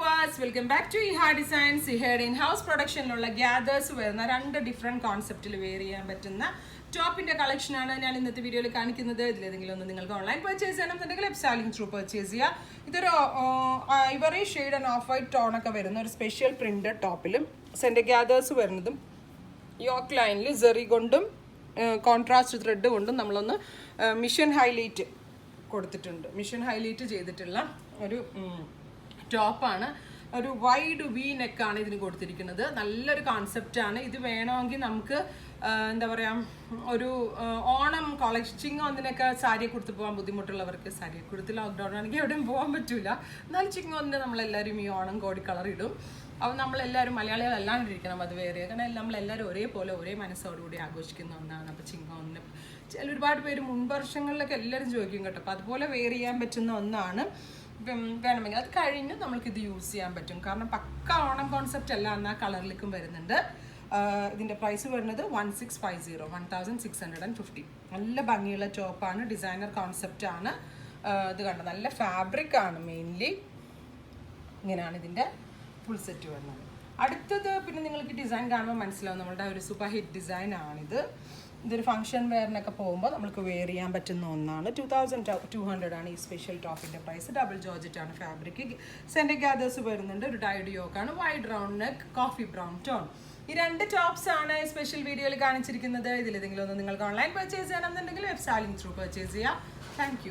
viewers, welcome back to Iha Designs. Here in-house production-ലുള്ള gathers വരുന്ന രണ്ട് different കോൺസെപ്റ്റിൽ wear ചെയ്യാൻ പറ്റുന്ന ടോപ്പിന്റെ കളക്ഷൻ ആണ് ഞാൻ ഇന്നത്തെ വീഡിയോയിൽ കാണിക്കുന്നത്. ഇതിലേതെങ്കിലും ഒന്ന് നിങ്ങൾക്ക് ഓൺലൈൻ പർച്ചേസ് ചെയ്യണമെന്നുണ്ടെങ്കിൽ വെബ്സൈറ്റിംഗ് ത്രൂ പർച്ചേസ് ചെയ്യുക. ഇതൊരു Ivory shade and of white tone ഒക്കെ വരുന്ന ഒരു സ്പെഷ്യൽ പ്രിന്റഡ് ടോപ്പിലും സെന്റർ ഗാദേഴ്സ് വരുന്നതും യോക്ക് ലൈനിൽ സെറി കൊണ്ടും കോൺട്രാസ്റ്റ് ത്രെഡ് കൊണ്ടും നമ്മളൊന്ന് മിഷൻ ഹൈലൈറ്റ് കൊടുത്തിട്ടുണ്ട്. മിഷൻ ഹൈലൈറ്റ് ചെയ്തിട്ടുള്ള ഒരു ടോപ്പാണ്. ഒരു വൈഡ് വി നെക്കാണ് ഇതിന് കൊടുത്തിരിക്കുന്നത്. നല്ലൊരു കോൺസെപ്റ്റാണ്. ഇത് വേണമെങ്കിൽ നമുക്ക് എന്താ പറയുക, ഒരു ഓണം കളക്ഷൻ ചിങ്ങോന്നിനൊക്കെ സാരിയെ കൊടുത്ത് പോകാൻ ബുദ്ധിമുട്ടുള്ളവർക്ക്, സാരിയെ കൊടുത്ത് ലോക്ക്ഡൗൺ ആണെങ്കിൽ എവിടെയും പോകാൻ പറ്റില്ല, എന്നാലും ചിങ്ങോന്നിന് നമ്മളെല്ലാവരും ഈ ഓണം കോടി കളർ ഇടും. അപ്പോൾ നമ്മളെല്ലാവരും മലയാളികളല്ലാണ്ടിരിക്കണം അത് വേറെ, കാരണം നമ്മളെല്ലാവരും ഒരേപോലെ ഒരേ മനസ്സോടുകൂടി ആഘോഷിക്കുന്ന ഒന്നാണ്. അപ്പോൾ ചിങ്ങോന്നിന് ഒരുപാട് പേര് മുൻവർഷങ്ങളിലൊക്കെ എല്ലാവരും ചോദിക്കും കേട്ടോ. അപ്പോൾ അതുപോലെ വെയർ ചെയ്യാൻ പറ്റുന്ന ഒന്നാണ്. വേണമെങ്കിൽ അത് കഴിഞ്ഞ് നമ്മൾക്കിത് യൂസ് ചെയ്യാൻ പറ്റും. കാരണം പക്ക ഓണം കോൺസെപ്റ്റ് അല്ല, എന്നാൽ കളറിലേക്കും വരുന്നുണ്ട്. ഇതിൻ്റെ പ്രൈസ് വരുന്നത് 1650, 1650. നല്ല ഭംഗിയുള്ള ടോപ്പാണ്, ഡിസൈനർ കോൺസെപ്റ്റാണ്. ഇത് കണ്ടോ, നല്ല ഫാബ്രിക് ആണ്. മെയിൻലി ഇങ്ങനെയാണ് ഇതിൻ്റെ ഫുൾ സെറ്റ് വരുന്നത്. അടുത്തത് പിന്നെ നിങ്ങൾക്ക് ഡിസൈൻ കാണുമ്പോൾ മനസ്സിലാവും, നമ്മളുടെ ഒരു സൂപ്പർ ഹിറ്റ് ഡിസൈൻ ആണിത്. ഇതൊരു ഫംഗ്ഷൻ വെയറിനൊക്കെ പോകുമ്പോൾ നമുക്ക് വെയർ ചെയ്യാൻ പറ്റുന്ന ഒന്നാണ്. 2200 ആണ് ഈ സ്പെഷ്യൽ ടോപ്പിൻ്റെ പ്രൈസ്. ഡബിൾ ജോർജറ്റ് ആണ് ഫാബ്രിക്. സെൻറ്റർ ഗാദേഴ്സ് വരുന്നുണ്ട്. ഒരു ഡൈഡ് യോക്കാണ്, wide round neck, coffee brown tone. ഈ രണ്ട് ടോപ്സ് ആണ് സ്പെഷ്യൽ വീഡിയോയിൽ കാണിച്ചിരിക്കുന്നത്. ഇതിലേതെങ്കിലും ഒന്ന് നിങ്ങൾക്ക് ഓൺലൈൻ പർച്ചേസ് ചെയ്യണമെന്നുണ്ടെങ്കിൽ വെബ്സൈറ്റിംഗ് ത്രൂ പർച്ചേസ് ചെയ്യാം. Thank you.